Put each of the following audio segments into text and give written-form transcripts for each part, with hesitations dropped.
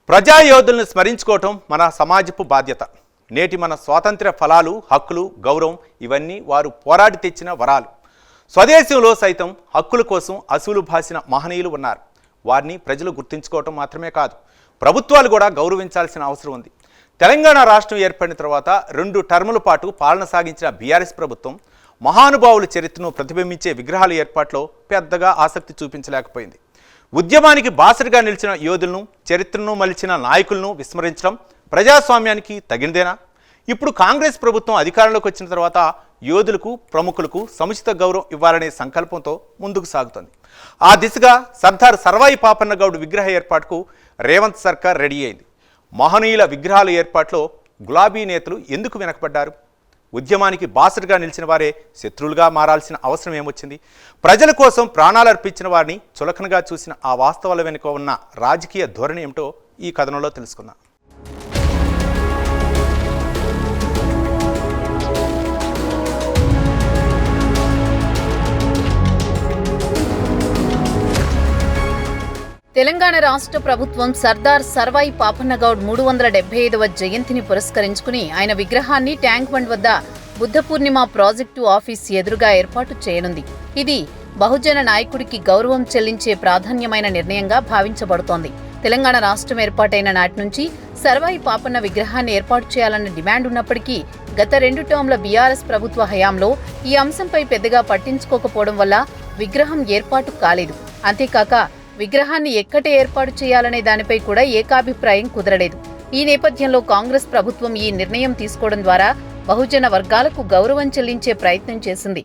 ప్రజాయోధులను స్మరించుకోవటం మన సమాజపు బాధ్యత. నేటి మన స్వాతంత్ర్య ఫలాలు, హక్కులు, గౌరవం ఇవన్నీ వారు పోరాడి తెచ్చిన వరాలు. స్వదేశంలో సైతం హక్కుల కోసం అసూలు భాసిన మహనీయులు ఉన్నారు. వారిని ప్రజలు గుర్తించుకోవటం మాత్రమే కాదు, ప్రభుత్వాలు కూడా గౌరవించాల్సిన అవసరం ఉంది. తెలంగాణ రాష్ట్రం ఏర్పడిన తర్వాత 2 టర్ముల పాటు పాలన సాగించిన బీఆర్ఎస్ ప్రభుత్వం మహానుభావుల చరిత్రను ప్రతిబింబించే విగ్రహాల ఏర్పాట్లో పెద్దగా ఆసక్తి చూపించలేకపోయింది. ఉద్యమానికి బాసటగా నిలిచిన యోధులను, చరిత్రను మలిచిన నాయకులను విస్మరించడం ప్రజాస్వామ్యానికి తగినదేనా? ఇప్పుడు కాంగ్రెస్ ప్రభుత్వం అధికారంలోకి వచ్చిన తర్వాత యోధులకు, ప్రముఖులకు సముచిత గౌరవం ఇవ్వాలనే సంకల్పంతో ముందుకు సాగుతోంది. ఆ దిశగా సర్దార్ సర్వాయి పాపన్న గౌడ్ విగ్రహ ఏర్పాటుకు రేవంత్ సర్కార్ రెడీ అయింది. మహనీయుల విగ్రహాల ఏర్పాట్లో గులాబీ నేతలు ఎందుకు వెనకబడ్డారు? ఉద్యమానికి బాసటగా నిలిచిన వారే శత్రువులుగా మారాల్సిన అవసరం ఏమొచ్చింది? ప్రజల కోసం ప్రాణాలు అర్పించిన వారిని చులకనగా చూసిన ఆ వాస్తవాల వెనుక ఉన్న రాజకీయ ధోరణి ఏమిటో ఈ కథనంలో తెలుసుకుందాం. తెలంగాణ రాష్ట్ర ప్రభుత్వం సర్దార్ సర్వాయి పాపన్న గౌడ్ 375వ జయంతిని పురస్కరించుకుని ఆయన విగ్రహాన్ని ట్యాంక్ బండ్ వద్ద బుద్ధ పూర్ణిమ ప్రాజెక్టు ఆఫీస్ ఎదురుగా ఏర్పాటు చేయనుంది. ఇది బహుజన నాయకుడికి గౌరవం చెల్లించే ప్రాధాన్యమైన నిర్ణయంగా భావించబడుతోంది. తెలంగాణ రాష్ట్రం ఏర్పాటైన నాటి నుంచి సర్వాయి పాపన్న విగ్రహాన్ని ఏర్పాటు చేయాలన్న డిమాండ్ ఉన్నప్పటికీ గత 2 టర్మ్ల బీఆర్ఎస్ ప్రభుత్వ హయాంలో ఈ అంశంపై పెద్దగా పట్టించుకోకపోవడం వల్ల విగ్రహం ఏర్పాటు కాలేదు. అంతేకాక విగ్రహాన్ని ఎక్కడ ఏర్పాటు చేయాలనే దానిపై కూడా ఏకాభిప్రాయం కుదరలేదు. ఈ నేపథ్యంలో కాంగ్రెస్ ప్రభుత్వం ఈ నిర్ణయం తీసుకోవడం ద్వారా బహుజన వర్గాలకు గౌరవం చెల్లించే ప్రయత్నం చేసింది.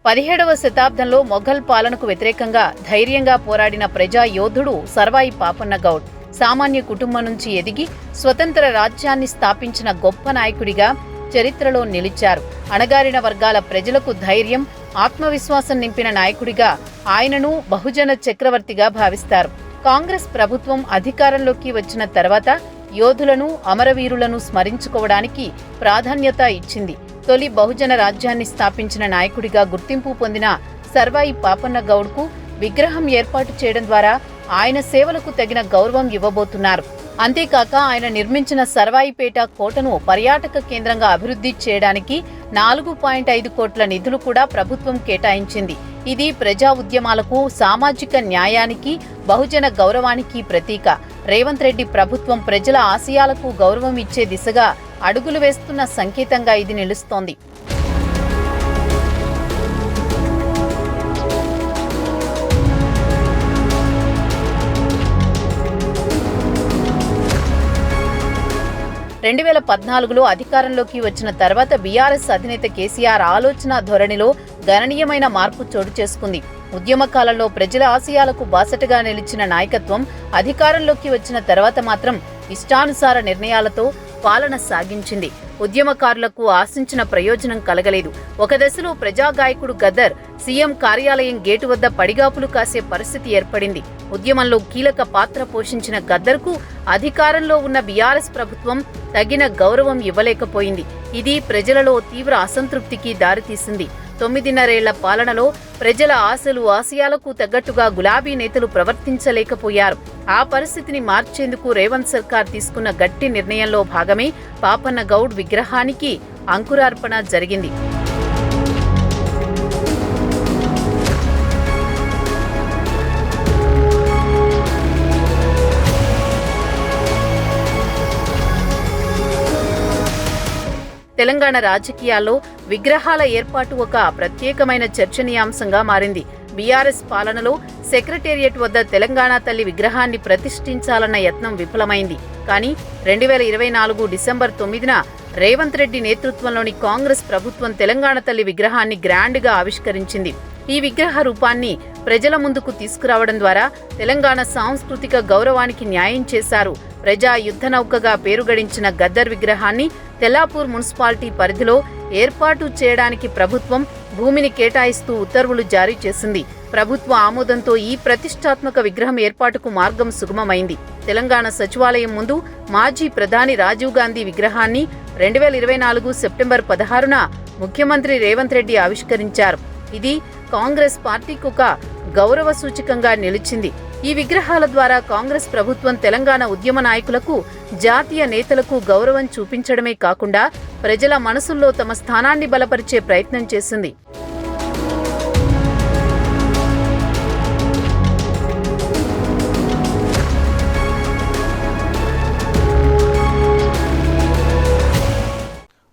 పదిహేడవ శతాబ్దంలో మొఘల్ పాలనకు వ్యతిరేకంగా ధైర్యంగా పోరాడిన ప్రజా యోధుడు సర్వాయి పాపన్న గౌడ్ సామాన్య కుటుంబం నుంచి ఎదిగి స్వతంత్ర రాజ్యాన్ని స్థాపించిన గొప్ప నాయకుడిగా చరిత్రలో నిలిచారు. అణగారిన వర్గాల ప్రజలకు ధైర్యం, ఆత్మవిశ్వాసం నింపిన నాయకుడిగా ఆయనను బహుజన చక్రవర్తిగా భావిస్తారు. కాంగ్రెస్ ప్రభుత్వం అధికారంలోకి వచ్చిన తర్వాత యోధులను, అమరవీరులను స్మరించుకోవడానికి ప్రాధాన్యత ఇచ్చింది. తొలి బహుజన రాజ్యాన్ని స్థాపించిన నాయకుడిగా గుర్తింపు పొందిన సర్వాయి పాపన్న గౌడ్కు విగ్రహం ఏర్పాటు చేయడం ద్వారా ఆయన సేవలకు తగిన గౌరవం ఇవ్వబోతున్నారు. అంతేకాక ఆయన నిర్మించిన సర్వాయిపేట కోటను పర్యాటక కేంద్రంగా అభివృద్ధి చేయడానికి 4.5 కోట్ల నిధులు కూడా ప్రభుత్వం కేటాయించింది. ఇది ప్రజా ఉద్యమాలకు, సామాజిక న్యాయానికి, బహుజన గౌరవానికి ప్రతీక. రేవంత్ రెడ్డి ప్రభుత్వం ప్రజల ఆశయాలకు గౌరవం ఇచ్చే దిశగా అడుగులు వేస్తున్న సంకేతంగా ఇది నిలుస్తోంది. రెండు 2014లో అధికారంలోకి వచ్చిన తర్వాత బీఆర్ఎస్ అధినేత కేసీఆర్ ఆలోచన ధోరణిలో గణనీయమైన మార్పు చోటు చేసుకుంది. ఉద్యమ కాలంలో ప్రజల ఆశయాలకు బాసటగా నిలిచిన నాయకత్వం అధికారంలోకి వచ్చిన తర్వాత మాత్రం ఇష్టానుసార నిర్ణయాలతో పాలన సాగించింది. ఉద్యమకారులకు ఆశించిన ప్రయోజనం కలగలేదు. ఒక దశలో ప్రజాగాయకుడు గద్దర్ సీఎం కార్యాలయం గేటు వద్ద పడిగాపులు కాసే పరిస్థితి ఏర్పడింది. ఉద్యమంలో కీలక పాత్ర పోషించిన గద్దర్కు అధికారంలో ఉన్న బీఆర్ఎస్ ప్రభుత్వం తగిన గౌరవం ఇవ్వలేకపోయింది. ఇది ప్రజలలో తీవ్ర అసంతృప్తికి దారితీసింది. 9.5 ఏళ్ల పాలనలో ప్రజల ఆశలు, ఆశయాలకు తగ్గట్టుగా గులాబీ నేతలు ప్రవర్తించలేకపోయారు. ఆ పరిస్థితిని మార్చేందుకు రేవంత్ సర్కార్ తీసుకున్న గట్టి నిర్ణయంలో భాగమే పాపన్న గౌడ్ విగ్రహానికి అంకురార్పణ జరిగింది. తెలంగాణ రాజకీయాల్లో విగ్రహాల ఏర్పాటు ఒక ప్రత్యేకమైన చర్చనీయాంశంగా మారింది. బీఆర్ఎస్ పాలనలో సెక్రటేరియట్ వద్ద తెలంగాణ తల్లి విగ్రహాన్ని ప్రతిష్ఠించాలన్న యత్నం విఫలమైంది. కానీ 2024 డిసెంబర్ 9న రేవంత్ రెడ్డి నేతృత్వంలోని కాంగ్రెస్ ప్రభుత్వం తెలంగాణ తల్లి విగ్రహాన్ని గ్రాండ్గా ఆవిష్కరించింది. ఈ విగ్రహ రూపాన్ని ప్రజల ముందుకు తీసుకురావడం ద్వారా తెలంగాణ సాంస్కృతిక గౌరవానికి న్యాయం చేశారు. ప్రజా యుద్ధ నౌకగా పేరుగడించిన గద్దర్ విగ్రహాన్ని తెల్లాపూర్ మున్సిపాలిటీ పరిధిలో ఏర్పాటు చేయడానికి ప్రభుత్వం భూమిని కేటాయిస్తూ ఉత్తర్వులు జారీ చేసింది. ప్రభుత్వ ఆమోదంతో ఈ ప్రతిష్టాత్మక విగ్రహం ఏర్పాటుకు మార్గం సుగమమైంది. తెలంగాణ సచివాలయం ముందు మాజీ ప్రధాని రాజీవ్ గాంధీ విగ్రహాన్ని 2024 సెప్టెంబర్ 16న ముఖ్యమంత్రి రేవంత్ రెడ్డి ఆవిష్కరించారు. ఇది కాంగ్రెస్ పార్టీకి ఒక గౌరవ సూచకంగా నిలిచింది. ఈ విగ్రహాల ద్వారా కాంగ్రెస్ ప్రభుత్వం తెలంగాణ ఉద్యమ నాయకులకు, జాతీయ నేతలకు గౌరవం చూపించడమే కాకుండా ప్రజల మనసుల్లో తమ స్థానాన్ని బలపరిచే ప్రయత్నం చేసింది.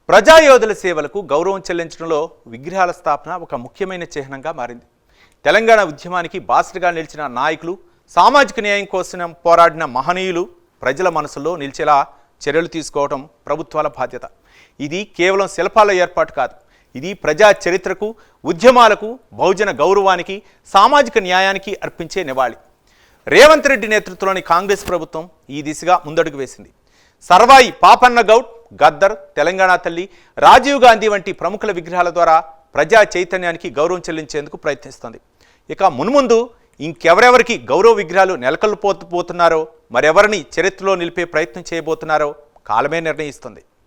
ప్రజాయోధుల సేవలకు గౌరవం చెల్లించడంలో విగ్రహాల స్థాపన ఒక ముఖ్యమైన చిహ్నంగా మారింది. తెలంగాణ ఉద్యమానికి బాసటగా నిలిచిన నాయకులు, సామాజిక న్యాయం కోసం పోరాడిన మహనీయులు ప్రజల మనసులో నిలిచేలా చర్యలు తీసుకోవడం ప్రభుత్వాల బాధ్యత. ఇది కేవలం శిల్పాల ఏర్పాటు కాదు, ఇది ప్రజా చరిత్రకు, ఉద్యమాలకు, బహుజన గౌరవానికి, సామాజిక న్యాయానికి అర్పించే నివాళి. రేవంత్ రెడ్డి నేతృత్వంలోని కాంగ్రెస్ ప్రభుత్వం ఈ దిశగా ముందడుగు వేసింది. సర్వాయి పాపన్న గౌడ్, గద్దర్, తెలంగాణ తల్లి, రాజీవ్ గాంధీ వంటి ప్రముఖుల విగ్రహాల ద్వారా ప్రజా చైతన్యానికి గౌరవం చెల్లించేందుకు ప్రయత్నిస్తోంది. ఇక మున్ముందు ఇంకెవరెవరికి గౌరవ విగ్రహాలు నెలకొల్పోతున్నారో, మరెవరిని చరిత్రలో నిలిపే ప్రయత్నం చేయబోతున్నారో కాలమే నిర్ణయిస్తుంది.